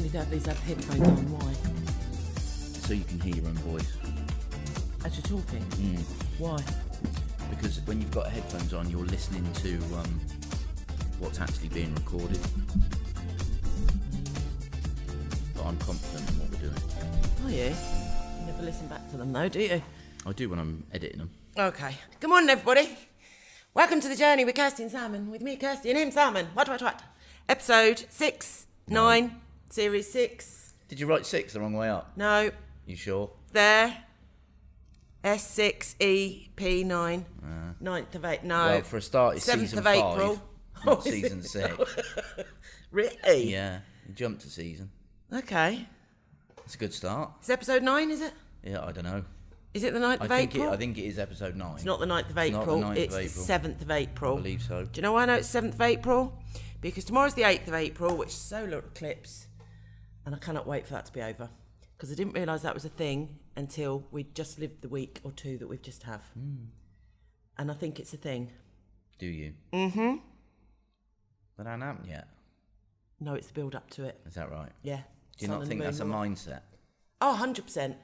need to have these headphones on. Why? So you can hear your own voice. As you're talking? Why? Because when you've got headphones on, you're listening to what's actually being recorded. But I'm confident in what we're doing. Are you? You never listen back to them though, do you? I do when I'm editing them. Okay. Good morning, everybody. Welcome to the journey with Kirsty and Simon. With me, Kirsty, and him, Simon. What? Episode 6, 9, Series 6. Did you write 6 the wrong way up? No. You sure? There. S06 EP9. 9th of April. No. Well, for a start, it's 7th season of 5, April. not season 6. Really? Yeah, you jumped a season. Okay. It's a good start. It's episode 9, is it? Yeah, I don't know. Is it the 9th of April? I think it is episode 9. It's not the 9th of April. Not the 9th it's of April. the 7th of April. I believe so. Do you know why I know it's 7th of April? Because tomorrow's the 8th of April, which is solar eclipse. And I cannot wait for that to be over. Because I didn't realise that was a thing until we'd just lived the week or two that we've just have. And I think it's a thing. Do you? Mm-hmm. That hasn't happened yet. No, it's the build up to it. Is that right? Yeah. Do you not think that's a mindset? Oh, 100%.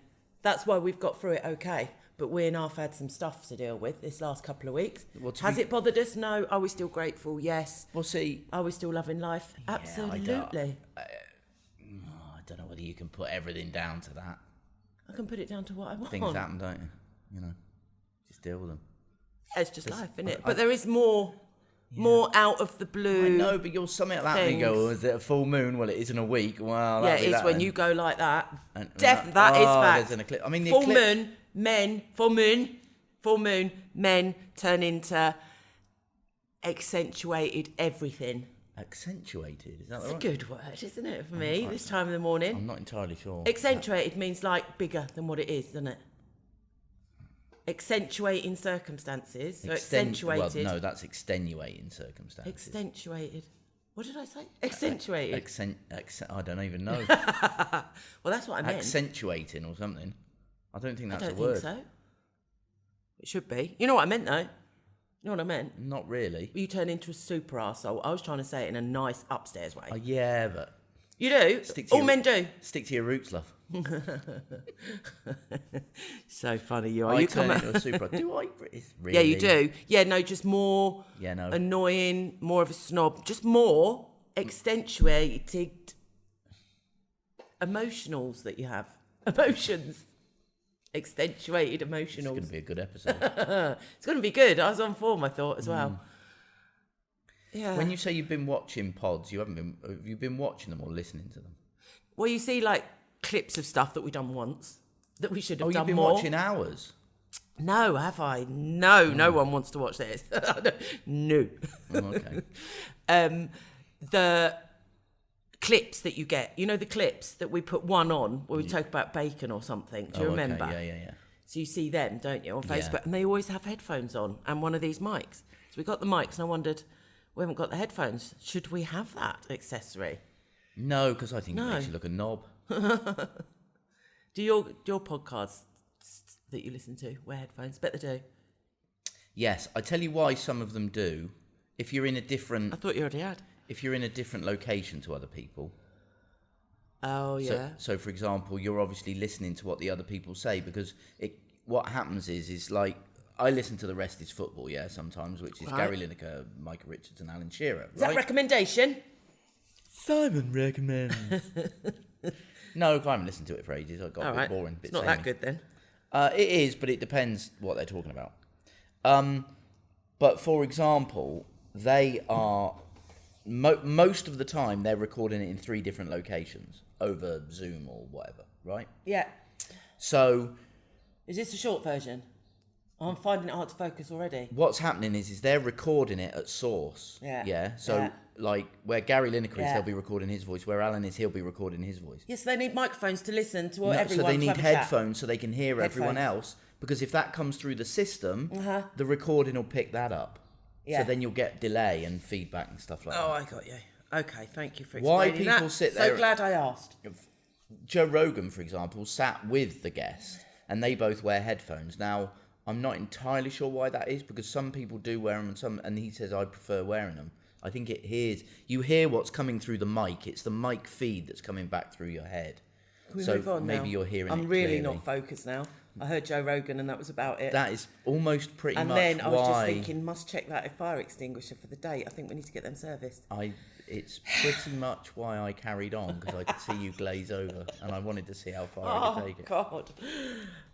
That's why we've got through it okay. But we and I've had some stuff to deal with this last couple of weeks. Well, Has it bothered us? No. Are we still grateful? Yes. Well, see... Are we still loving life? Yeah, Absolutely. I don't know whether you can put everything down to that. I can put it down to what I want. Things happen, don't you? You know, just deal with them. Yeah, it's just life, isn't it? But there is more out of the blue. I know, but you're something like that and you go, oh, is it a full moon? Well, it is in a week. Well, yeah, it is when you go like that. Definitely, that is fact. There's an eclipse. I mean, the full moon, men turn into accentuated everything. Accentuated, is that It's right? a good word, isn't it, for me, this time of the morning? I'm not entirely sure. Accentuated means like bigger than what it is, doesn't it? Accentuating circumstances. So accentuated. Well, no, that's extenuating circumstances. Accentuated. What did I say? Accentuated. I don't even know. Well, that's what I meant. Accentuating or something. I don't think that's I don't a word. think so. It should be. You know what I meant, though? You know what I meant? Not really. You turn into a super arsehole. I was trying to say it in a nice upstairs way. Yeah, but... You do? All men do. Stick to your roots, love. So funny you are. I you turn come into a super... Do I? Really? Yeah, you do. Yeah, no, just more no. annoying, more of a snob, just more accentuated emotionals that you have. Emotions. Accentuated emotionals. It's going to be a good episode. It's going to be good. I was on form, I thought, as well. Yeah. When you say you've been watching pods, have you been watching them or listening to them? Well, you see, like, clips of stuff that we've done once that we should have done you've been more. watching ours? No, have I? No, no one wants to watch this. No. Oh, okay. The clips that you get, you know, the clips that we put one on where we talk about bacon or something. Do you remember? Okay. Yeah. So you see them, don't you, on Facebook? Yeah. And they always have headphones on and one of these mics. So we got the mics and I wondered, we haven't got the headphones. Should we have that accessory? No, because I think it makes you look a knob. Do your podcasts that you listen to wear headphones? Bet they do. Yes, I tell you why some of them do. If you're in a different... I thought you already had. If you're in a different location to other people. Oh, yeah. So for example, you're obviously listening to what the other people say because what happens is like, I listen to The Rest is Football, sometimes, which is Gary Lineker, Micah Richards and Alan Shearer. Is that recommendation? Simon recommends. No, I haven't listened to it for ages. I got a bit boring. It's not that good then. It is, but it depends what they're talking about. But for example, they are... most of the time, they're recording it in 3 different locations over Zoom or whatever, right? Yeah. So... Is this a short version? I'm finding it hard to focus already. What's happening is they're recording it at source. Yeah. So, like, where Gary Lineker is, they'll be recording his voice. Where Alan is, he'll be recording his voice. Yes, they need microphones to listen to what everyone... So they need headphones so they can hear everyone else. Because if that comes through the system, the recording will pick that up. Yeah. So then you'll get delay and feedback and stuff like that. Oh, I got you. Okay, thank you for explaining that. Sit there... So glad I asked. Joe Rogan, for example, sat with the guest and they both wear headphones. Now, I'm not entirely sure why that is because some people do wear them and he says, I prefer wearing them. I think you hear what's coming through the mic. It's the mic feed that's coming back through your head. Can we so move on maybe now? you're hearing it I'm really clearly. not focused now. I heard Joe Rogan and that was about it. That is almost pretty and much then I was just why thinking, must check that fire extinguisher for the date. I think we need to get them serviced. it's pretty much why I carried on, because I could see you glaze over and I wanted to see how far I could take it. God.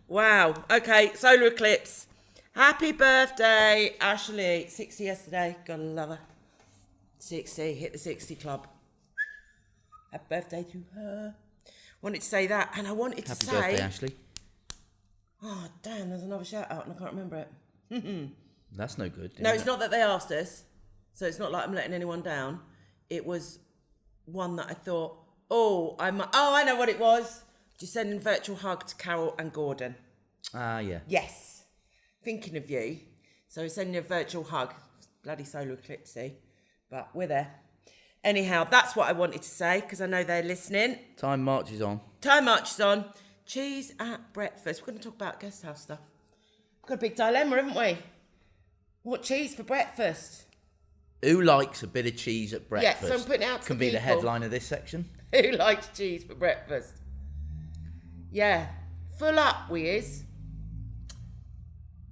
Wow. Okay, solar eclipse. Happy birthday, Ashley. 60 yesterday. Gotta love her. 60. Hit the 60 club. Happy birthday to her. Wanted to say that, and I wanted to say... Happy birthday, Ashley. Oh, damn, there's another shout out and I can't remember it. That's no good. No, it's not that they asked us, so it's not like I'm letting anyone down. It was one that I thought, I know what it was. Just sending a virtual hug to Carol and Gordon. Ah, yeah. Yes. Thinking of you. So sending a virtual hug. Bloody solar eclipsey. But we're there. Anyhow, that's what I wanted to say, because I know they're listening. Time marches on. Time marches on. Cheese at breakfast. We're going to talk about guest house stuff. We've got a big dilemma, haven't we? What cheese for breakfast? Who likes a bit of cheese at breakfast? Yeah, so I'm putting it out to Can the be the people. headline of this section. Who likes cheese for breakfast? Yeah. Full up we is.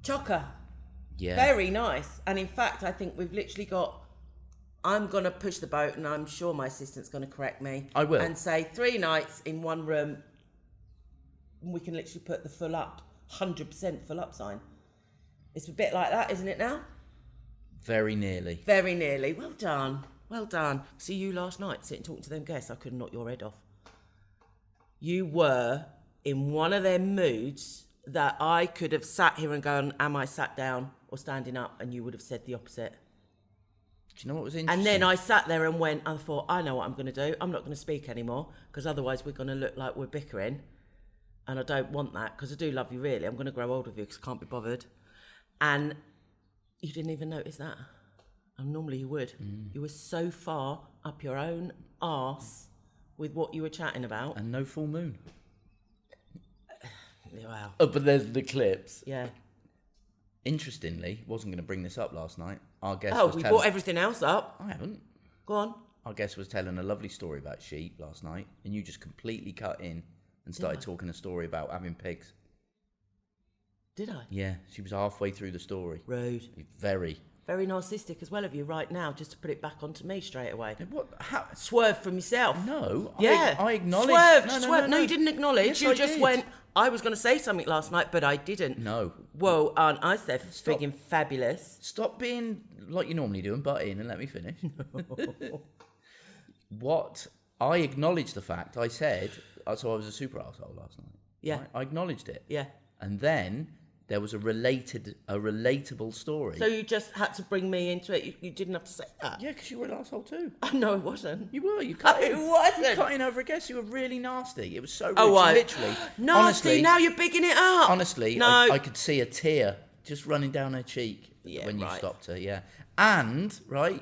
Chocker. Yeah. Very nice. And in fact, I think we've literally got... I'm going to push the boat, and I'm sure my assistant's going to correct me. I will. And say 3 nights in one room. We can literally put the full up, 100% full up sign. It's a bit like that, isn't it now? Very nearly. Very nearly. Well done. Well done. See you last night sitting talking to them guests. I could have knocked your head off. You were in one of them moods that I could have sat here and gone, am I sat down or standing up? And you would have said the opposite. Do you know what was interesting? And then I sat there and went, I thought, I know what I'm going to do. I'm not going to speak anymore, because otherwise we're going to look like we're bickering. And I don't want that, because I do love you, really. I'm going to grow old with you, because I can't be bothered. And you didn't even notice that. And normally you would. You were so far up your own arse with what you were chatting about. And no full moon. Wow. Oh, but there's the clips. Yeah. Interestingly, wasn't going to bring this up last night. Our guest Oh, was we telling... brought everything else up. I haven't. Go on. Our guest was telling a lovely story about sheep last night, and you just completely cut in and started talking a story about having pigs. Did I? Yeah, she was halfway through the story. Rude. Very. Very narcissistic as well of you right now, just to put it back onto me straight away. What? How? Swerve from yourself. No. Yeah. I acknowledge. Swerved. No, No, you didn't acknowledge. Yes, you I just did. went, I was going to say something last night, but I didn't. No. Whoa, aren't I so Stop. frigging fabulous? Stop being like you normally do and butt in and let me finish. What? I acknowledged the fact. I said, so I was a super arsehole last night. Yeah. Right? I acknowledged it. Yeah. And then there was a relatable story. So you just had to bring me into it. You didn't have to say that. Yeah, because you were an arsehole too. Oh, no, it wasn't. You were. You cut in. It wasn't. You cut in over a guest. You were really nasty. It was so rude. Oh, She I... literally. Nasty, honestly, now you're bigging it up. Honestly, No. I could see a tear just running down her cheek when you right. stopped her. Yeah. And, right,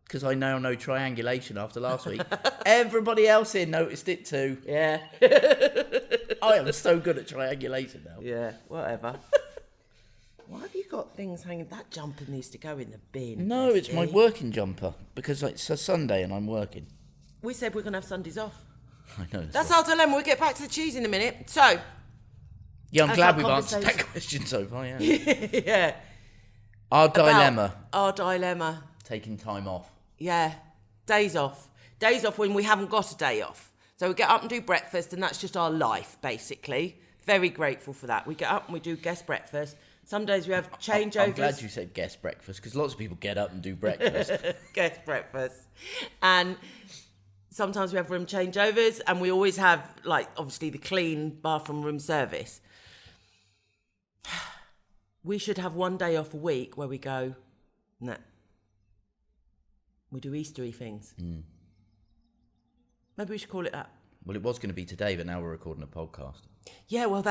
because I now know triangulation after last week, everybody else here noticed it too. Yeah. I am so good at triangulation now. Yeah, whatever. Why have you got things hanging? That jumper needs to go in the bin. No, it's my Bessie. working jumper because it's a Sunday and I'm working. We said we're going to have Sundays off. I know. That's our dilemma. We'll get back to the cheese in a minute. So, Yeah, I'm That's glad our we've answered that conversation. question so far, yeah. yeah. Our About dilemma, Our dilemma. taking time off. Yeah. Days off. Days off when we haven't got a day off. So we get up and do breakfast, and that's just our life, basically. Very grateful for that. We get up and we do guest breakfast. Some days we have changeovers. I'm glad you said guest breakfast because lots of people get up and do breakfast. Guest breakfast. And sometimes we have room changeovers, and we always have, like, obviously the clean bathroom room service. We should have one day off a week where we go, nah. We do Eastery things. Maybe we should call it that. Well, it was going to be today, but now we're recording a podcast. Yeah, well,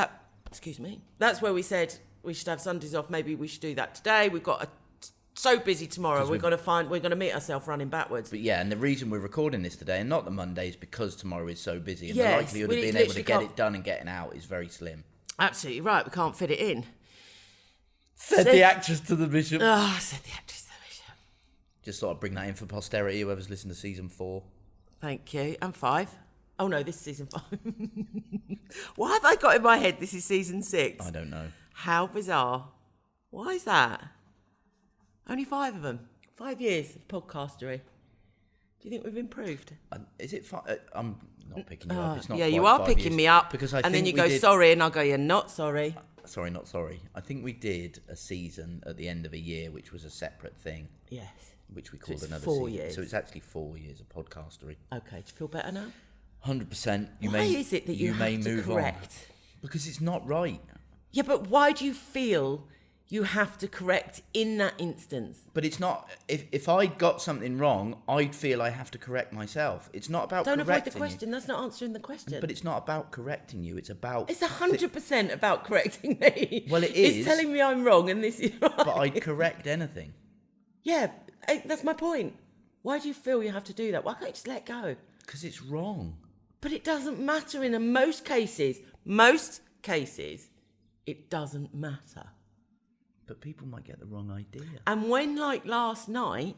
excuse me. That's where we said we should have Sundays off. Maybe we should do that today. We've got so busy tomorrow. We're going to meet ourselves running backwards. But yeah, and the reason we're recording this today and not the Monday is because tomorrow is so busy and Yes, the likelihood we of being able to literally get can't- it done and getting out is very slim. Absolutely right. We can't fit it in. Said the actress to the bishop. Oh, said the actress. Just thought I'd bring that in for posterity, whoever's listened to season 4. Thank you. And 5. Oh, no, this is season 5. Why have I got in my head this is season 6? I don't know. How bizarre. Why is that? Only 5 of them. 5 years of podcastery. Do you think we've improved? Is it 5? I'm not picking you up. It's not Yeah, quite you are 5 picking years. me up. Because I and think then you we go, did... sorry, and I'll go, you're not sorry. Sorry, not sorry. I think we did a season at the end of a year, which was a separate thing. Yes. Which we called it's another 4 season. years. So it's actually 4 years of podcastery. Okay, do you feel better now? 100%. Why is it that you may have to move correct? on. Because it's not right. Yeah, but why do you feel you have to correct in that instance? But it's not... If I got something wrong, I'd feel I have to correct myself. It's not about Don't correcting avoid the question. That's not answering the question. But it's not about correcting you. It's about... It's 100% about correcting me. Well, it is. It's telling me I'm wrong and this is right. But I'd correct anything. Yeah, that's my point. Why do you feel you have to do that? Why can't you just let go? Because it's wrong. But it doesn't matter in most cases, it doesn't matter. But people might get the wrong idea. And when, like last night,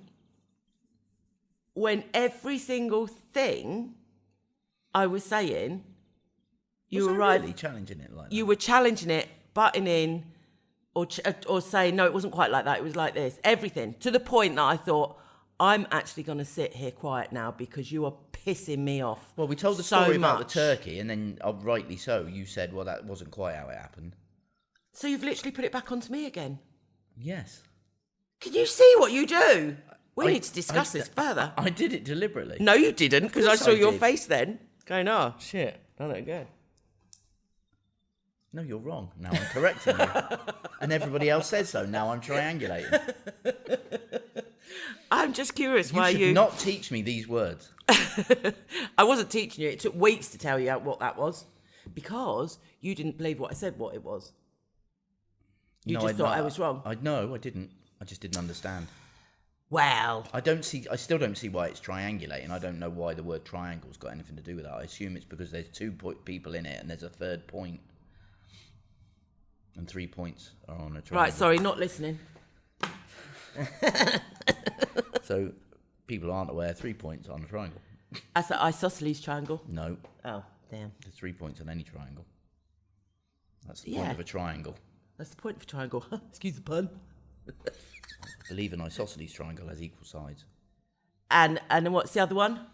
when every single thing I was saying, you were right. Really challenging it like that? You were challenging it, butting in, or saying, no, it wasn't quite like that. It was like this. Everything. To the point that I thought, I'm actually going to sit here quiet now because you are pissing me off. Well, we told the so story about much. the turkey, and then, rightly so, you said, well, that wasn't quite how it happened. So you've literally put it back onto me again. Yes. Can you see what you do? We need to discuss this further. I did it deliberately. No, you didn't, because I course saw I your did. face then. Going, oh, shit, done it again. No, you're wrong. Now I'm correcting you. And everybody else says so. Now I'm triangulating. I'm just curious You why should not teach me these words. I wasn't teaching you. It took weeks to tell you what that was. Because you didn't believe what I said, what it was. You just thought I was wrong. No, I didn't. I just didn't understand. Well. I still don't see why it's triangulating. I don't know why the word triangle's got anything to do with that. I assume it's because there's 2 people in it and there's a third point. And 3 points are on a triangle. Right, sorry, not listening. So people aren't aware 3 points on a triangle. That's an isosceles triangle. No, Oh, damn. there's 3 points on any triangle. That's the point of a triangle. That's the point of a triangle. Excuse the pun. I believe an isosceles triangle has equal sides. And then what's the other one?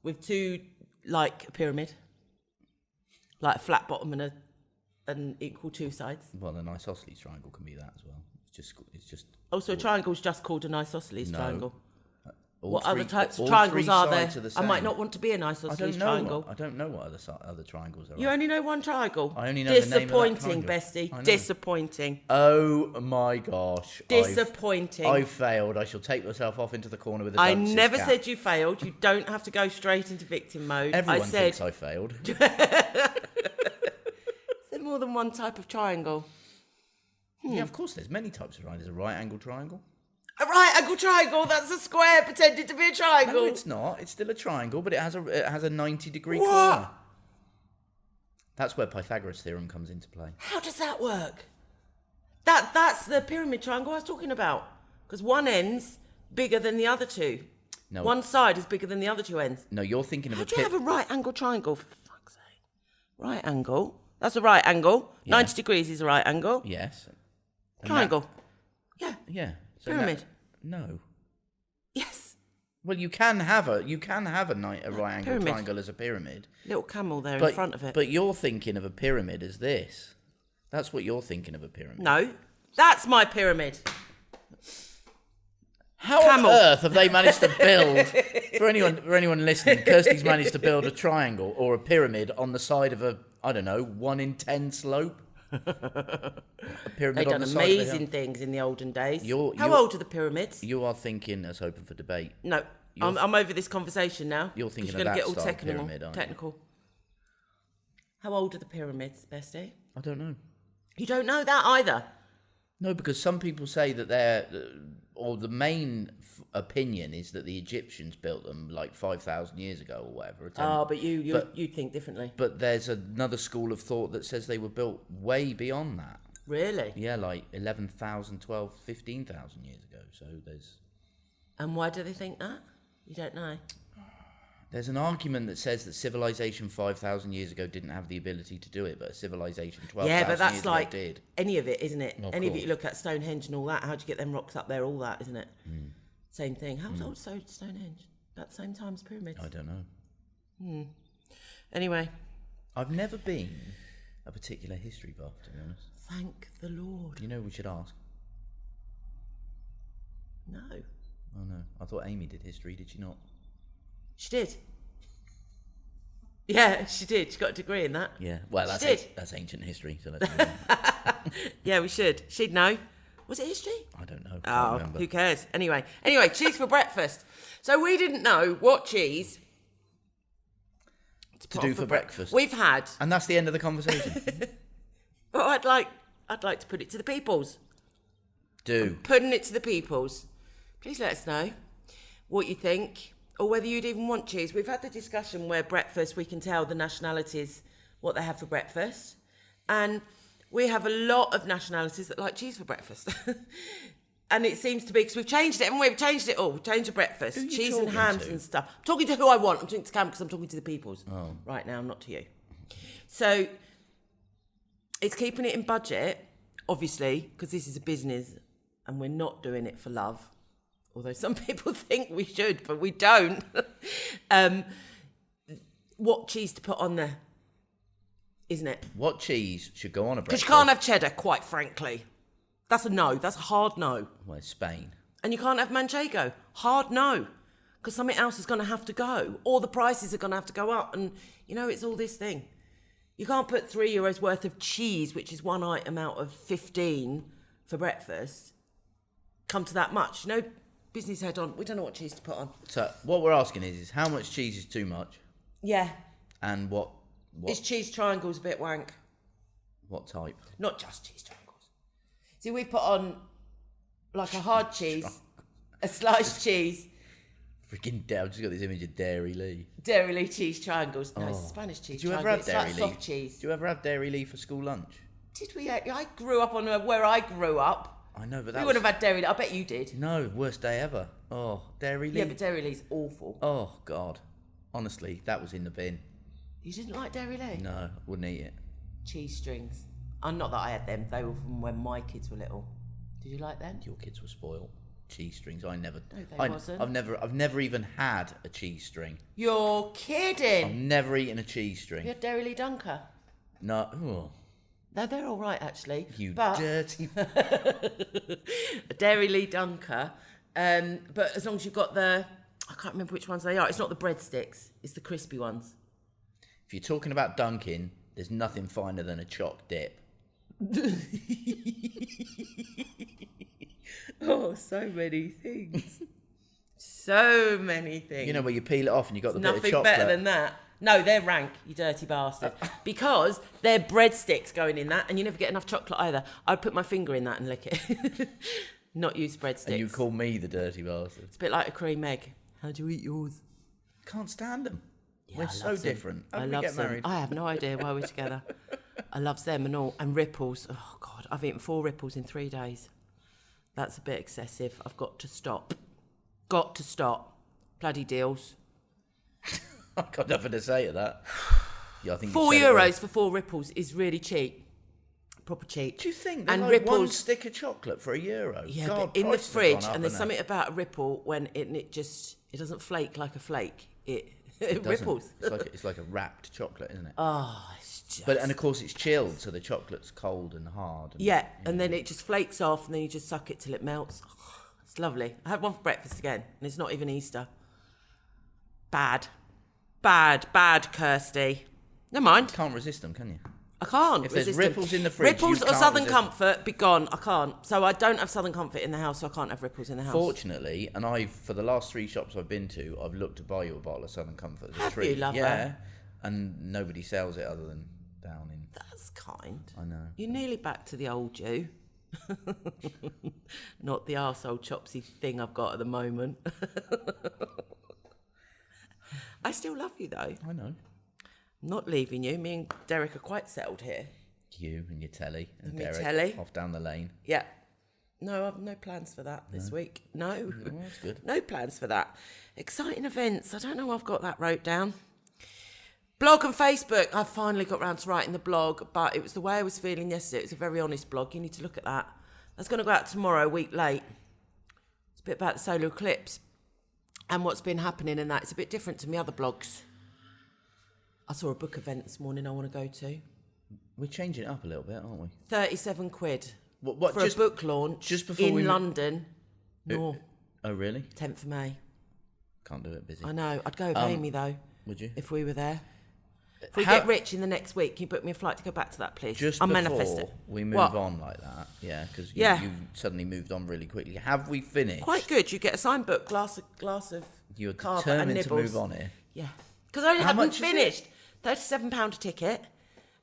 With 2, like a pyramid. Like a flat bottom and an equal 2 sides. Well, an isosceles triangle can be that as well. It's just. Also, a triangle's just called an isosceles triangle. All What three- other types all of triangles three are there? sides the I might same. not want to be an I isosceles don't know. triangle. I don't know what other triangles there You are. only know one triangle. I only know the name of that Disappointing, triangle. bestie. I know. Disappointing. Oh my gosh! Disappointing. I've failed. I shall take myself off into the corner with a I dunce's never cap. said you failed. You don't have to go straight into victim mode. Everyone I said thinks I failed. is there more than one type of triangle? Yeah, of course. There's many types of triangles. There's a right angle triangle. A right angle triangle. That's a square pretending to be a triangle. No, it's not. It's still a triangle, but it has a 90-degree What? corner. That's where Pythagoras' theorem comes into play. How does that work? That's the pyramid triangle I was talking about. Because one end's bigger than the other 2. No. One side is bigger than the other 2 ends. No, you're thinking of How a do you pit. have a right angle triangle, for fuck's sake? Right angle. That's a right angle. Yeah. 90 degrees is a right angle. Yes. And Triangle. Yeah. Yeah. So Pyramid. No. Yes. Well, you can have a right angle Pyramid. triangle as a pyramid. Little camel there But, in front of it. But you're thinking of a pyramid as this. That's what you're thinking of a pyramid. No. That's my pyramid. How Camel. on earth have they managed to build, for anyone listening, Kirsty's managed to build a triangle or a pyramid on the side of a, I don't know, 1 in 10 slope? A pyramid They've on done the side of the amazing hill. things in the olden days. You're- How you're- old are the pyramids? You are thinking that's open for debate. No. I'm over this conversation now. You're thinking 'cause of gonna that get all style of technical. pyramid, aren't you? Technical. How old are the pyramids, bestie? I don't know. You don't know that either. No, because some people say that they're, or the main opinion is that the Egyptians built them like 5,000 years ago or whatever. But you think differently. But there's another school of thought that says they were built way beyond that. Really? Yeah, like 11,000, 12,000, 15,000 years ago. So there's... And why do they think that? You don't know. There's an argument that says that civilization 5,000 years ago didn't have the ability to do it, but a civilization 12,000 Yeah, but that's years like ago did. any of it, isn't it? Of Any of it course. you look at, Stonehenge and all that, how do you get them rocks up there, all that, isn't it? Same thing. How old is Stonehenge? About the same time as pyramids? I don't know. Anyway, I've never been a particular history buff, to be honest. thank the Lord. You know we should ask. No. Oh no, I thought Amy did history, did she not? She did. Yeah, she did. She got a degree in that. Yeah, well, She that's, did. that's ancient history, so let's move on. Yeah, we should. She'd know. Was it history? I don't know, can't Oh, remember. who cares? Anyway, cheese for breakfast. So we didn't know what cheese To do for breakfast. We've had. And that's the end of the conversation. Well, I'd like to put it to the peoples. Do. Putting it to the peoples. Please let us know what you think, or whether you'd even want cheese. We've had the discussion where breakfast, we can tell the nationalities what they have for breakfast. And we have a lot of nationalities that like cheese for breakfast. And it seems to be, because we've changed it, haven't we? We've changed it all. We've changed the breakfast. Who are you Cheese and talking hams to? and stuff. I'm talking to who I want. I'm talking to Cam because I'm talking to the peoples. Oh. Right now, not to you. So it's keeping it in budget, obviously, because this is a business and we're not doing it for love. Although some people think we should, but we don't. What cheese to put on there, isn't it? What cheese should go on a Because breakfast? you can't have cheddar, quite frankly. That's a no. That's a hard no. Well, it's Spain. And you can't have manchego. Hard no. Because something else is going to have to go. Or the prices are going to have to go up. And, it's all this thing. You can't put €3 worth of cheese, which is one item out of 15 for breakfast, come to that much. Business head on. We don't know what cheese to put on. So what we're asking is how much cheese is too much, Yeah. and what Is cheese triangles a bit wank? type? Not just cheese triangles. See, we put on like a hard cheese, a sliced cheese, Freaking I've just got this image of Dairy Lee. Dairy Lee cheese triangles. No, it's Spanish cheese Did you ever triangle. have It's Dairy like Lee? soft cheese. Did you ever have Dairy Lee for school lunch? Did we? I grew up on where I grew up. I know, but We that would have had Dairy Lee. I bet you did. no, worst day ever. Oh, Dairy Lee. Yeah, but Dairy Lee's awful. Oh God, honestly, that was in the bin. You didn't like Dairy Lee? No, wouldn't eat it. Cheese strings. Not that I had them. They were from when my kids were little. Did you like them? Your kids were spoiled. Cheese strings. I never. No, they I, wasn't. I've never even had a cheese string. You're I've kidding. never eaten a cheese string. You had Dairy Lee Dunker. No. Oh, No, they're all right actually. you but dirty. a Dairy Lee Dunker. But as long as you've got I can't remember which ones they are. It's not the breadsticks. It's the crispy ones. If you're talking about dunking, there's nothing finer than a choc dip. Oh, so many things. So many things. You know where you peel it off and you got the bit of Nothing chocolate. better than that. No, they're rank, you dirty bastard. Because they're breadsticks going in that, and you never get enough chocolate either. I'd put my finger in that and lick it. Not use breadsticks. And you call me the dirty bastard. It's a bit like a cream egg. How do you eat yours? Can't stand them. Yeah, We're I so loves them. different. How I did we love get them. married? I have no idea why we're together. I loves them and all. And ripples. Oh, God. I've eaten 4 ripples in 3 days. That's a bit excessive. I've got to stop. Got to stop. Bloody deals. I've got nothing to say to that. Yeah, I think €4 you said it well. for 4 ripples is really cheap. Proper cheap. Do you think there's And like one ripples- stick of chocolate for €1? Yeah, God, but in the prices have fridge, gone up, and there's haven't something about a ripple when it doesn't flake like a flake. It they? It doesn't. ripples. It's like a wrapped chocolate, isn't it? Oh, it's just... And of course it's chilled, so the chocolate's cold and hard. And, Yeah, and then it just flakes off, and then you just suck it till it melts. Oh, it's lovely. I had one for breakfast again, and it's not even Easter. Bad, Kirsty. Never mind. Can't resist them, can you? I can't. If there's resist them. ripples in the fridge, ripples you or can't Southern resist them. Comfort, be gone. I can't. So I don't have Southern Comfort in the house, so I can't have ripples in the house. Fortunately, and for the last 3 shops I've been to, I've looked to buy you a bottle of Southern Comfort as a Have treat. you, lover? Yeah, and nobody sells it other than down in. That's kind. I know. You're nearly back to the old you. Not the arsehole chopsy thing I've got at the moment. I still love you though. I know. I'm not leaving you. Me and Derek are quite settled here. You and your telly and And my Derek telly. off down the lane. Yeah. No, I've no plans for that this week. No. Well, that's good. No plans for that. Exciting events. I don't know. I've got that wrote down. Blog and Facebook. I finally got round to writing the blog, but it was the way I was feeling yesterday. It was a very honest blog. You need to look at that. That's going to go out tomorrow, a week late. It's a bit about the solar eclipse and what's been happening in that. It's a bit different to my other blogs. I saw a book event this morning I want to go to. We're changing it up a little bit, aren't we? 37 quid What, for a book launch just before in we London. No, Oh, really? 10th of May. Can't do it, busy. I know. I'd go with Amy, though. Would you? If we were there. If we get rich in the next week, can you book me a flight to go back to that, please? Just I'm before manifesting. we move on like that, because you suddenly moved on really quickly. Have we finished? Quite good. You get a signed book, glass of You're cava determined and to nibbles. move on here. Yeah. Because I only How haven't much is it? finished. £37 a ticket.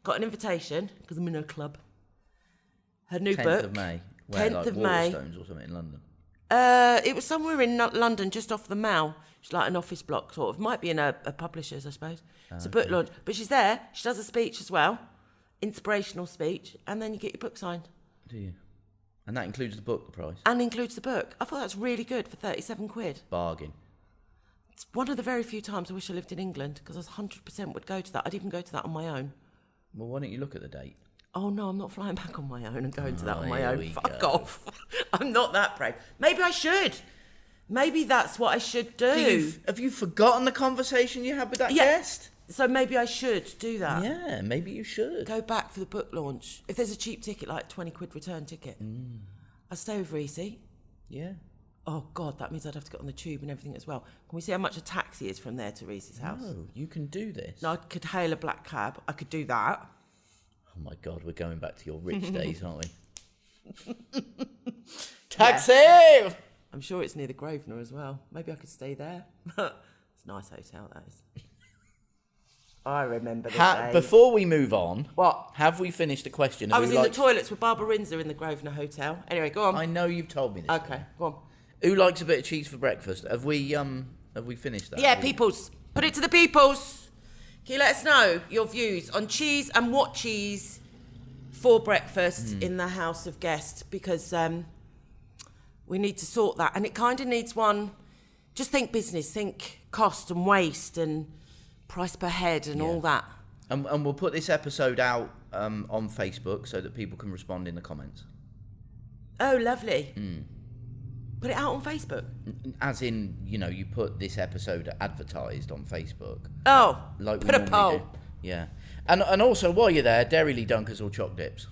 Got an invitation, because I'm in a club. Her new 10th book. of May. Where, 10th like of May. Waterstones or something in London. It was somewhere in London, just off the Mall. It's like an office block, sort of. Might be in a publisher's, I suppose. It's a book launch. But she's there. She does a speech as well. Inspirational speech. And then you get your book signed. Do you? And that includes the book, the price? And includes the book. I thought that's really good for 37 quid. Bargain. It's one of the very few times I wish I lived in England, because I 100% would go to that. I'd even go to that on my own. Well, why don't you look at the date? Oh, no, I'm not flying back on my own and going to that on my here own. we Fuck go. off. I'm not that brave. Maybe I should. Maybe that's what I should do. Have you forgotten the conversation you had with that Yeah. guest? So maybe I should do that. Yeah, maybe you should. Go back for the book launch. If there's a cheap ticket, like 20 quid return ticket, I'll stay with Reese. Yeah. Oh, God, that means I'd have to get on the tube and everything as well. Can we see how much a taxi is from there to Reese's house? No, you can do this. No, I could hail a black cab. I could do that. Oh my God, we're going back to your rich days, aren't we? Taxi! I'm sure it's near the Grosvenor as well. Maybe I could stay there. It's a nice hotel, that is. I remember the day. Before we move on, What? have we finished the question? I was in the toilets with Barbara Windsor in the Grosvenor Hotel. Anyway, go on. I know you've told me this. Okay, go on. Who likes a bit of cheese for breakfast? Have we finished that? Yeah, peoples. Put it to the peoples. Can you let us know your views on cheese and what cheese for breakfast in the house of guests? Because we need to sort that. And it kind of needs one. Just think business, think cost and waste and price per head and all that. And we'll put this episode out on Facebook so that people can respond in the comments. Oh, lovely. Put it out on Facebook. As in, you put this episode advertised on Facebook. Oh, Like put we a normally poll. do. Yeah. And also, while you're there, Dairy Dunkers or choc dips?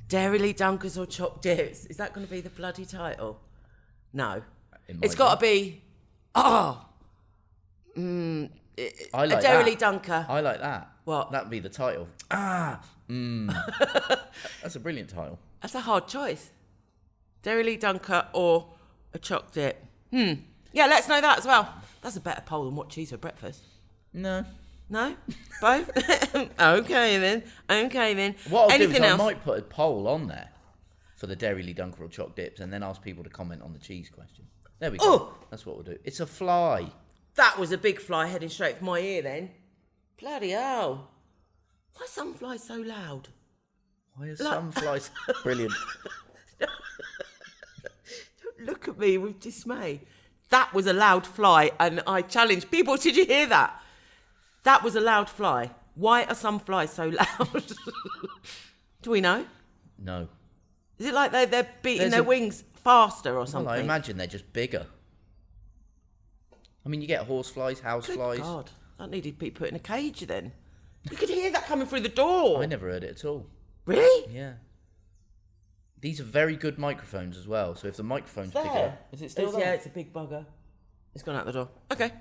Dairy Dunkers or choc dips. Is that going to be the bloody title? No. It It's might got to be, I like a Dairy that. Dunker. I like that. What? That'd be the title. That's a brilliant title. That's a hard choice. Dairy Dunker or a choc dip. Yeah, let us know that as well. That's a better poll than what cheese for breakfast. No. No? Both? Okay then. What I'll Anything do is else? I might put a poll on there for the Dairy Dunker or choc dips and then ask people to comment on the cheese question. There we go. Oh! That's what we'll do. It's a fly. That was a big fly heading straight for my ear then. Bloody hell. Why are some flies so loud? Why are some flies... Brilliant. Don't look at me with dismay. That was a loud fly, and I challenge people. Did you hear that? That was a loud fly. Why are some flies so loud? Do we know? No. Is it like they're beating There's their a- wings faster or something? Well, I imagine they're just bigger. I mean, you get horse flies, house Good flies. God, that needed to be put in a cage then. You could hear that coming through the door. I never heard it at all. Really? Yeah. These are very good microphones as well. So if the microphone's bigger, is it still there? Yeah, it's a big bugger. It's gone out the door. Okay.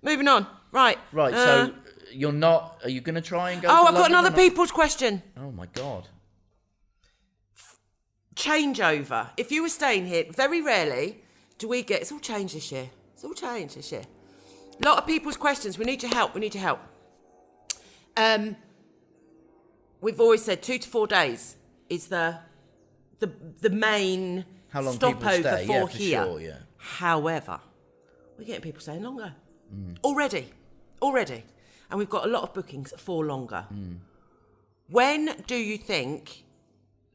Moving on. Right. Right. So you're not. Are you going to try and go? Oh, to I've got London another or not? people's question. Oh my God. Changeover. If you were staying here, very rarely do we get. It's all changed this year. It's all changed this year. A lot of people's questions. We need your help. We need your help. We've always said 2 to 4 days is the main How long people stopover stay? for Yeah, for here. sure, yeah. However, we're getting people staying longer already, and we've got a lot of bookings for longer. When do you think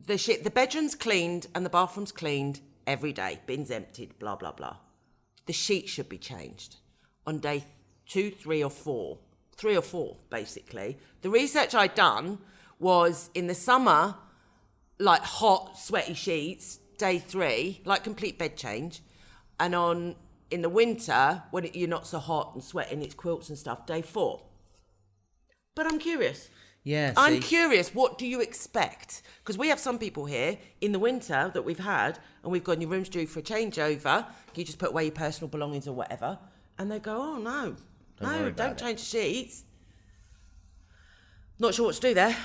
The bedroom's cleaned and the bathroom's cleaned every day. Bins emptied, blah, blah, blah. The sheets should be changed on day 2, 3 or 4. 3 or 4, basically. The research I'd done was in the summer, like hot, sweaty sheets, day 3, like complete bed change. And in the winter, when you're not so hot and sweating, it's quilts and stuff, day 4. But I'm curious. Yeah, I'm curious, what do you expect? Because we have some people here in the winter that we've had, and we've got your room's due for a changeover. You just put away your personal belongings or whatever. And they go, oh, no, don't change the sheets. Not sure what to do there.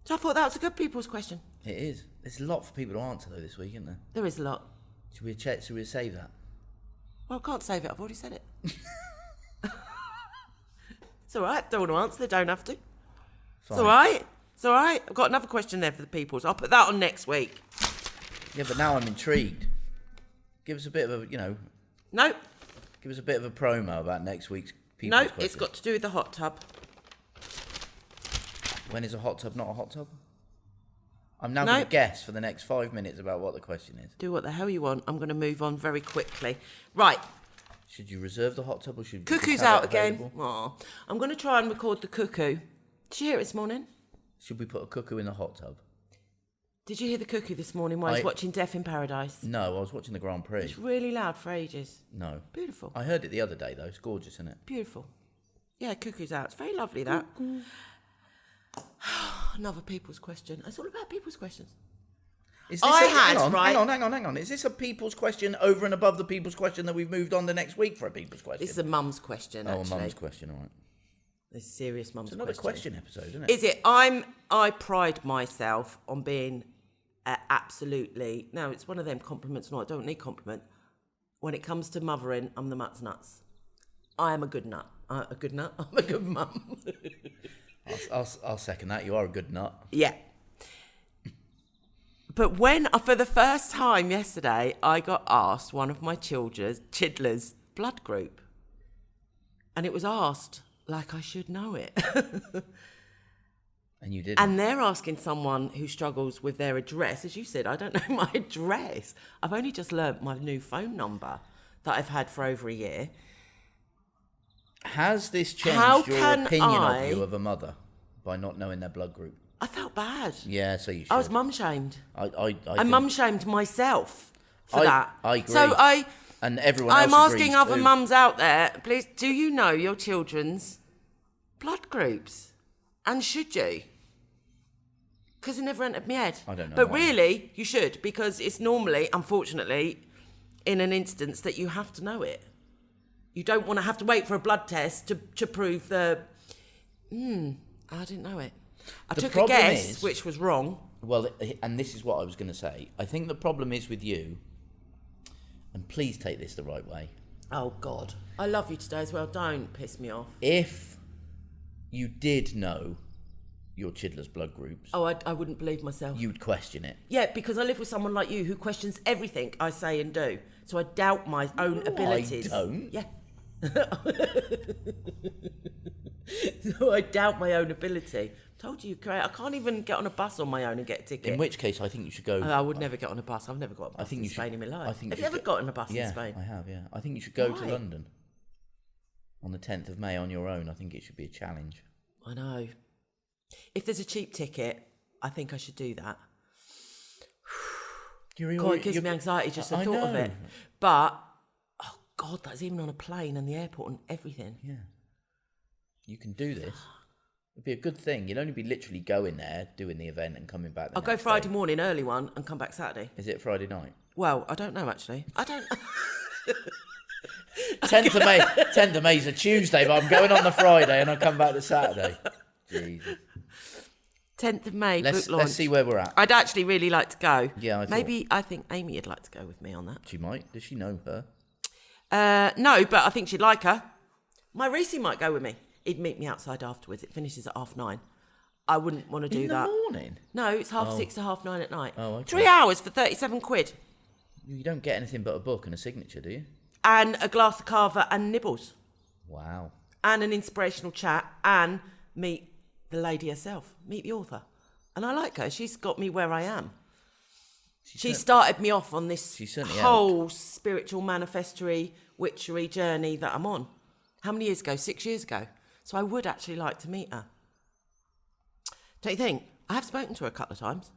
So I thought that was a good people's question. It is. There's a lot for people to answer, though, this week, isn't there? There is a lot. Should we save that? Well, I can't save it. I've already said it. It's all right. Don't want to answer. They don't have to. Fine. It's all right. It's all right. I've got another question there for the people, so I'll put that on next week. Yeah, but now I'm intrigued. Give us a bit of a, Nope. Give us a bit of a promo about next week's people's Nope, question. it's got to do with the hot tub. When is a hot tub not a hot tub? I'm now going to guess for the next 5 minutes about what the question is. Do what the hell you want. I'm going to move on very quickly. Right. Should you reserve the hot tub or should Cuckoo's out again. Aw. I'm going to try and record the cuckoo. Did you hear it this morning? Should we put a cuckoo in the hot tub? Did you hear the cuckoo this morning while I was watching Death in Paradise? No, I was watching the Grand Prix. It's really loud for ages. No. Beautiful. I heard it the other day, though. It's gorgeous, isn't it? Beautiful. Yeah, cuckoo's out. It's very lovely, that. Another people's question. It's all about people's questions. Is this hang on. Is this a people's question over and above the people's question that we've moved on to next week for a people's question? This is a mum's question, actually. Oh, a mum's question, all right. This is serious mum's question. It's another question episode, isn't it? Is it? I pride myself on being absolutely... No, it's one of them compliments. No, I don't need compliment. When it comes to mothering, I'm the mutt's nuts. I am a good nut. A good nut? I'm a good mum. I'll second that. You are a good nut. Yeah. But for the first time yesterday, I got asked one of my Chidler's blood group. And it was asked like I should know it. And you did. And they're asking someone who struggles with their address. As you said, I don't know my address. I've only just learnt my new phone number that I've had for over a year. Has this changed your opinion of you of a mother by not knowing their blood group? I felt bad. Yeah, so you should. I was mum-shamed. I mum-shamed myself for that. I agree. So and everyone else I'm asking other too. mums out there, please, do you know your children's blood groups? And should you? Because it never entered my head. I don't know. But really, you should, because it's normally, unfortunately, in an instance that you have to know it. You don't want to have to wait for a blood test to prove I didn't know it. I took a guess, which was wrong. Well, and this is what I was going to say. I think the problem is with you, and please take this the right way. Oh, God. I love you today as well. Don't piss me off. If you did know your Chidler's blood groups... Oh, I wouldn't believe myself. You'd question it. Yeah, because I live with someone like you who questions everything I say and do. So I doubt my own abilities. I don't. Yeah. So I doubt my own ability. Told you, I can't even get on a bus on my own and get a ticket. In which case, I think you should go... I would never get on a bus. I've never got a bus in Spain in my life. Have you ever got on a bus in Spain? Yeah, I have, yeah. I think you should go to London on the 10th of May on your own. I think it should be a challenge. I know. If there's a cheap ticket, I think I should do that. It gives me anxiety just the thought of it. But, oh God, that's even on a plane and the airport and everything. Yeah. You can do this. It'd be a good thing. You'd only be literally going there, doing the event and coming back I'll go Friday morning, early one, and come back Saturday. Is it Friday night? Well, I don't know, actually. I don't... 10th of May is a Tuesday, but I'm going on the Friday and I'll come back the Saturday. Jesus. 10th of May, let's book launch. See where we're at. I'd actually really like to go. Yeah, I think Amy would like to go with me on that. She might. Does she know her? No, but I think she'd like her. My Reese might go with me. He'd meet me outside afterwards. It finishes at 9:30. I wouldn't want to do that. In the morning? No, it's 6:30 to 9:30 at night. Oh, okay. 3 hours for £37. You don't get anything but a book and a signature, do you? And a glass of cava and nibbles. Wow. And an inspirational chat and meet the lady herself. Meet the author. And I like her. She's got me where I am. She cer- started me off on this She certainly whole spiritual manifestory, witchery journey that I'm on. How many years ago? 6 years ago. So I would actually like to meet her. Don't you think? I have spoken to her a couple of times.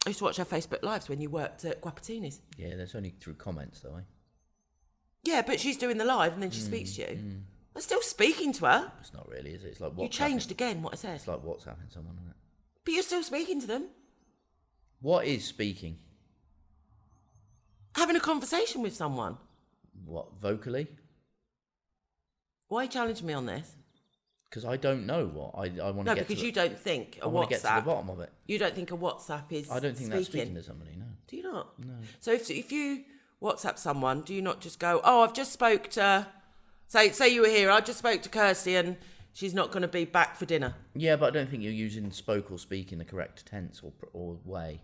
I used to watch her Facebook Lives when you worked at Guapatini's. Yeah, that's only through comments, though. Yeah, but she's doing the live and then she speaks to you. I'm still speaking to her. It's not really, is it? It's like WhatsApp. You changed again what I said. It's like WhatsApping someone, isn't it? But you're still speaking to them. What is speaking? Having a conversation with someone. What, vocally? Why challenge me on this? Because I don't know what I want to No, get to. because you don't think a I want to get to the WhatsApp. bottom of it. You don't think a WhatsApp is I don't think that's speaking to somebody, no. Do you not? No. So if you WhatsApp someone, do you not just go, oh, I've just spoke to, say you were here, I just spoke to Kirsty and she's not going to be back for dinner. Yeah, but I don't think you're using spoke or speak in the correct tense or way.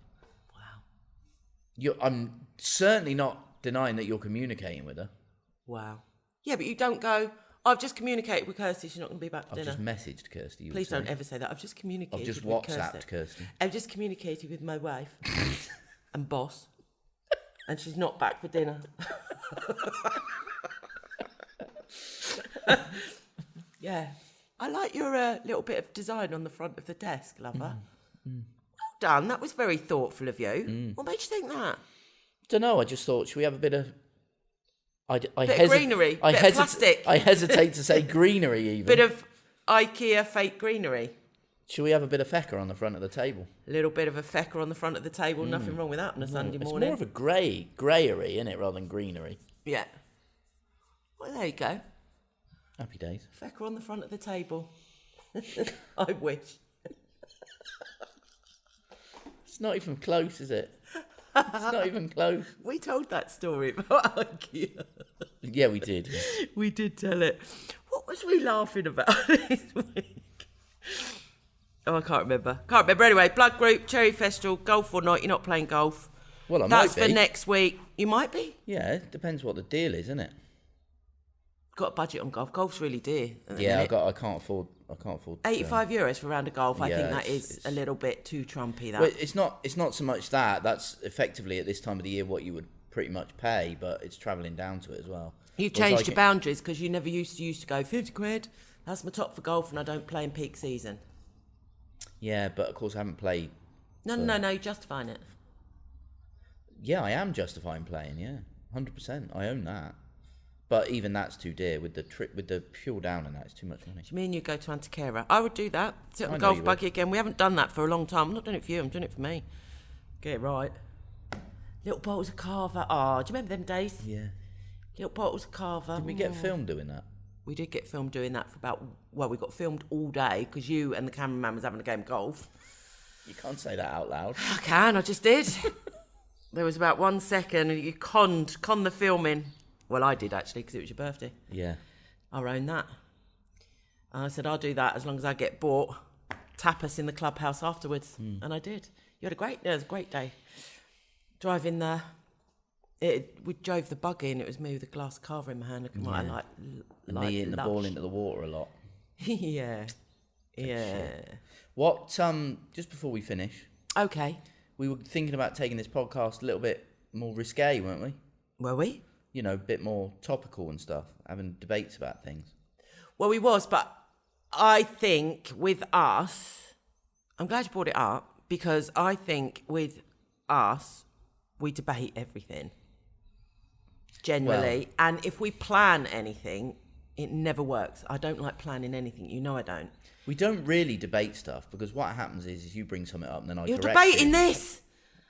Wow. I'm certainly not denying that you're communicating with her. Wow. Yeah, but you don't go, I've just communicated with Kirsty, she's not going to be back for I've dinner. just messaged Kirsty. Please don't ever say that. I've just communicated I've just with WhatsApped Kirsty. I've just communicated with my wife and boss. And she's not back for dinner. Yeah. I like your little bit of design on the front of the desk, lover. Well done. That was very thoughtful of you. What made you think that? Don't know. I just thought, should we have a bit of... Bit of greenery, bit of plastic. I hesitate to say greenery even. Bit of IKEA fake greenery. Should we have a bit of fecker on the front of the table? A little bit of a fecker on the front of the table. Nothing wrong with that on a Sunday It's morning. more of a greyery, isn't it, rather than greenery. Yeah. Well, there you go. Happy days. Fecker on the front of the table. I wish. It's not even close, is it? It's not even close. We told that story about IKEA. Yeah, we did. We did tell it. What was we laughing about this week? Oh, I can't remember. Anyway, blood group, cherry festival, golf or not. You're not playing golf. Well, I That's might be. for next week. You might be. Yeah, it depends what the deal is, isn't it? Got a budget on golf. Golf's really dear. At the Yeah, minute. I can't afford. €85 for a round of golf. I yeah, think that it's- is a little bit too trumpy. That. Well, it's not so much that. That's effectively at this time of the year what you would pretty much pay, but it's travelling down to it as well. You've Whereas changed I your boundaries because you never used to go 50 quid. That's my top for golf, and I don't play in peak season. Yeah, but of course I haven't played. No, you're justifying it. Yeah, I am justifying playing. Yeah, 100%. I own that. But even that's too dear with the trip, with the fuel down, and that's too much money. Do you mean you go to Antequera? I would do that. Sit on I the know golf you buggy again. We haven't done that for a long time. I'm not doing it for you. I'm doing it for me. Get it right. Little bottles of Carver. Ah, do you remember them days? Yeah. Little bottles of Carver. Did we get filmed doing that? We did get filmed doing that for about... Well, we got filmed all day because you and the cameraman was having a game of golf. You can't say that out loud. I can. I just did. There was about 1 second and you conned the filming. Well, I did actually because it was your birthday. Yeah. I own that. And I said, I'll do that as long as I get bought tapas in the clubhouse afterwards. And I did. You had it was a great day. Driving the... we drove the buggy and it was me with a glass carver in my hand. Looking what I like Me hitting the ball lush. into the water a lot. Yeah. Yeah. What? Just before we finish, Okay. we were thinking about taking this podcast a little bit more risque, weren't we? Were we? You know, a bit more topical and stuff, having debates about things. Well, we was, but I think with us, I'm glad you brought it up because I think with us, we debate everything. Generally. And if we plan anything, it never works. I don't like planning anything. You know I don't. We don't really debate stuff because what happens is you bring something up and then I You're correct debating you. this.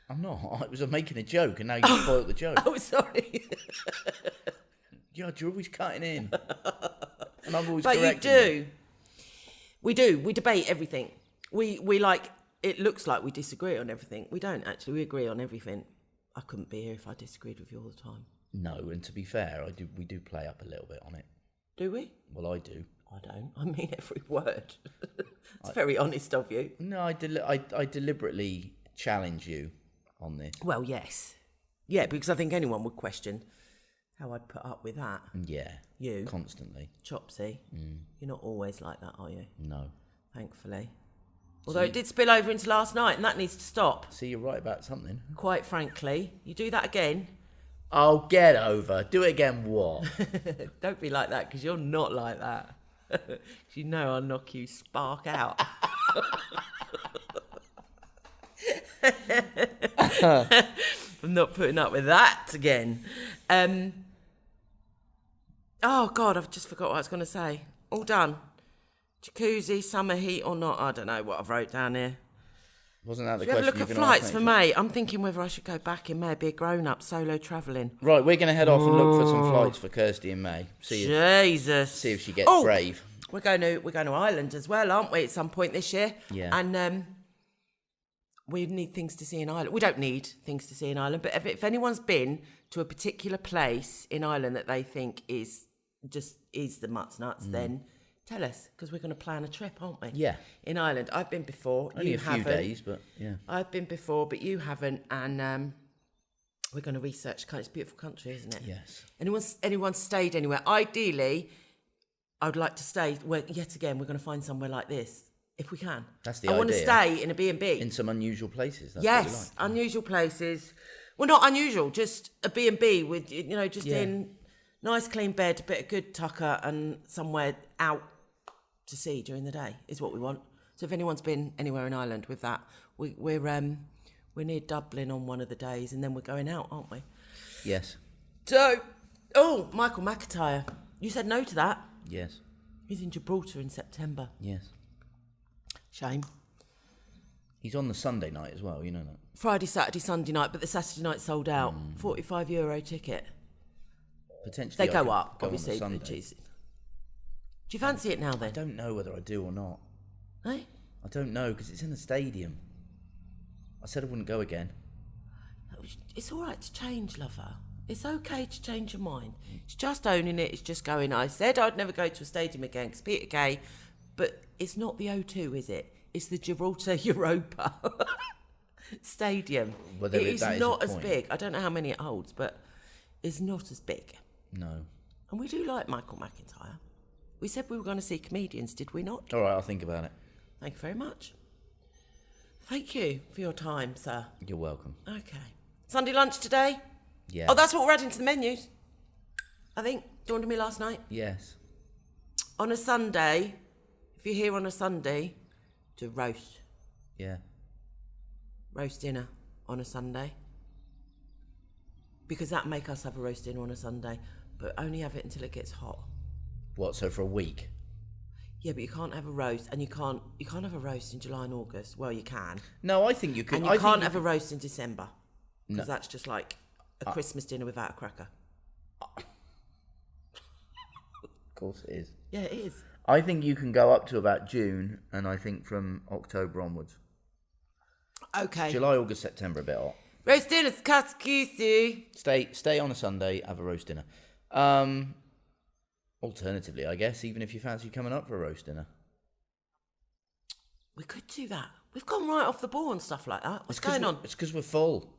I'm not. I was making a joke and now you spoiled the joke. Oh, sorry. Yeah, you're always cutting in. And I'm always But you correcting do. We do. We debate everything. We like, it looks like we disagree on everything. We don't actually. We agree on everything. I couldn't be here if I disagreed with you all the time. No, and to be fair, we do play up a little bit on it. Do we? Well, I do. I don't. I mean every word. It's very honest of you. No, I deliberately challenge you on this. Well, yes. Yeah, because I think anyone would question how I'd put up with that. Yeah. You. Constantly. Chopsy. You're not always like that, are you? No. Thankfully. Although it did spill over into last night, and that needs to stop. See, you're right about something. Quite frankly, you do that again. Oh, get over. Do it again, what? Don't be like that, because you're not like that. You know I'll knock you spark out. I'm not putting up with that again. Oh, God, I've just forgot what I was going to say. All done. Jacuzzi, summer heat or not, I don't know what I've wrote down here. Wasn't that the Should we question? have a look at flights for May? I'm thinking whether I should go back in May, be a grown-up, solo travelling. Right, we're going to head off and look for some flights for Kirsty in May. See Jesus. if she gets brave. We're going to Ireland as well, aren't we, at some point this year? Yeah. And we need things to see in Ireland. We don't need things to see in Ireland, but if anyone's been to a particular place in Ireland that they think is the nuts, then tell us, because we're going to plan a trip, aren't we? Yeah. In Ireland. I've been before. Only you a few haven't. days, but yeah. I've been before, but you haven't, and we're going to research. It's a beautiful country, isn't it? Yes. Anyone stayed anywhere? Ideally, I would like to stay. Yet again, we're going to find somewhere like this if we can. That's the idea. I want to stay in a B&B. In some unusual places. That's yes, what we like. unusual places. Well, not unusual, just a B&B with in nice clean bed, a bit of good tucker, and somewhere out to see during the day is what we want. So if anyone's been anywhere in Ireland with that, we're near Dublin on one of the days, and then we're going out, aren't we? Yes. So, Michael McIntyre, you said no to that. Yes. He's in Gibraltar in September. Yes. Shame. He's on the Sunday night as well, you know that. Friday, Saturday, Sunday night, but the Saturday night sold out. €45 ticket. Potentially. They go up, go obviously. On Do you fancy it now then? I don't know whether I do or not. Eh? I don't know, because it's in the stadium. I said I wouldn't go again. It's all right to change, lover. It's okay to change your mind. It's just owning it. It's just going, I said I'd never go to a stadium again because Peter Kay, but it's not the O2, is it? It's the Gibraltar Europa Stadium. Well, it is that not is as point. big. I don't know how many it holds, but it's not as big. No. And we do like Michael McIntyre. We said we were going to see comedians, did we not? All right, I'll think about it. Thank you very much. Thank you for your time, sir. You're welcome. Okay. Sunday lunch today? Yeah. Oh, that's what we're adding to the menus. I think. Dawned on me last night. Yes. On a Sunday, if you're here on a Sunday, to roast. Yeah. Roast dinner on a Sunday. Because that make us have a roast dinner on a Sunday, but only have it until it gets hot. What, so for a week? Yeah, but you can't have a roast, and you can't have a roast in July and August. Well, you can. No, I think you could. And you can't have a roast in December. Because No. that's just like a Christmas dinner without a cracker. Of course it is. Yeah, it is. I think you can go up to about June, and I think from October onwards. Okay. July, August, September, a bit hot. Roast dinner's Casa KiSi. Stay on a Sunday, have a roast dinner. Alternatively, I guess, even if you fancy coming up for a roast dinner. We could do that. We've gone right off the ball and stuff like that. What's going on? It's because we're full.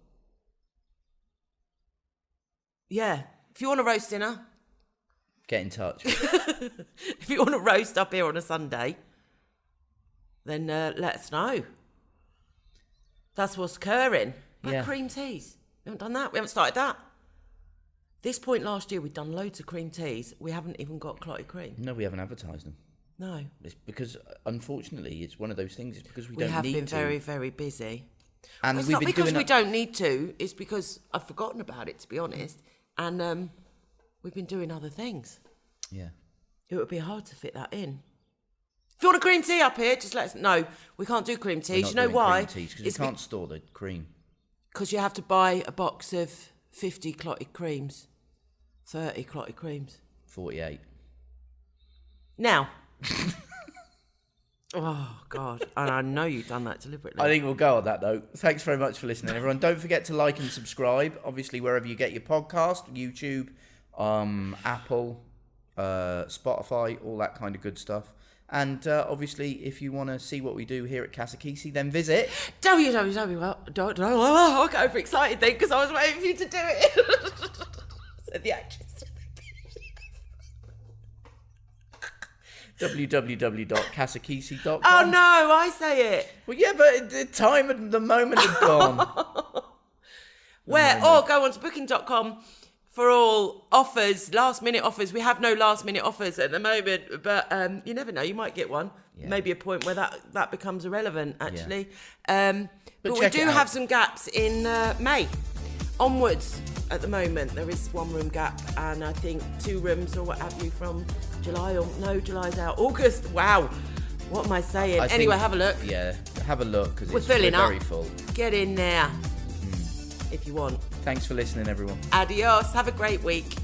Yeah. If you want a roast dinner, Get in touch. if you want to roast up here on a Sunday, then let us know. That's what's occurring. But cream teas. We haven't done that. We haven't started that. This point last year, we'd done loads of cream teas. We haven't even got clotted cream. No, we haven't advertised them. No. It's because, unfortunately, it's one of those things. It's because we We don't have need been to. very, very busy. And It's we've not been because doing we don't need to. It's because I've forgotten about it, to be honest. And we've been doing other things. Yeah. It would be hard to fit that in. If you want a cream tea up here, just let us know. We can't do cream teas. You know why? Because you can't store the cream. Because you have to buy a box of 50 clotted creams. 30 clotted creams. 48. Now. Oh, God. And I know you've done that deliberately. I think we'll go on that note. Thanks very much for listening, everyone. Don't forget to like and subscribe. Obviously, wherever you get your podcast, YouTube, Apple, Spotify, all that kind of good stuff. And obviously, if you want to see what we do here at Casa KiSi, then visit www. I got overexcited then because I was waiting for you to do it. Said the actress. www.casakisi.com. Oh no, I say it. Well, yeah, but the time and the moment had gone. Or go on to booking.com for all offers, last minute offers. We have no last minute offers at the moment, but you never know, you might get one. Yeah. Maybe a point where that becomes irrelevant, actually. Yeah. But we do have some gaps in May onwards at the moment. There is 1 room gap and I think 2 rooms or what have you from July, or no, July's out. August, wow. What am I saying? Anyway, have a look. Yeah, have a look because we're very full. Get in there if you want. Thanks for listening, everyone. Adios. Have a great week.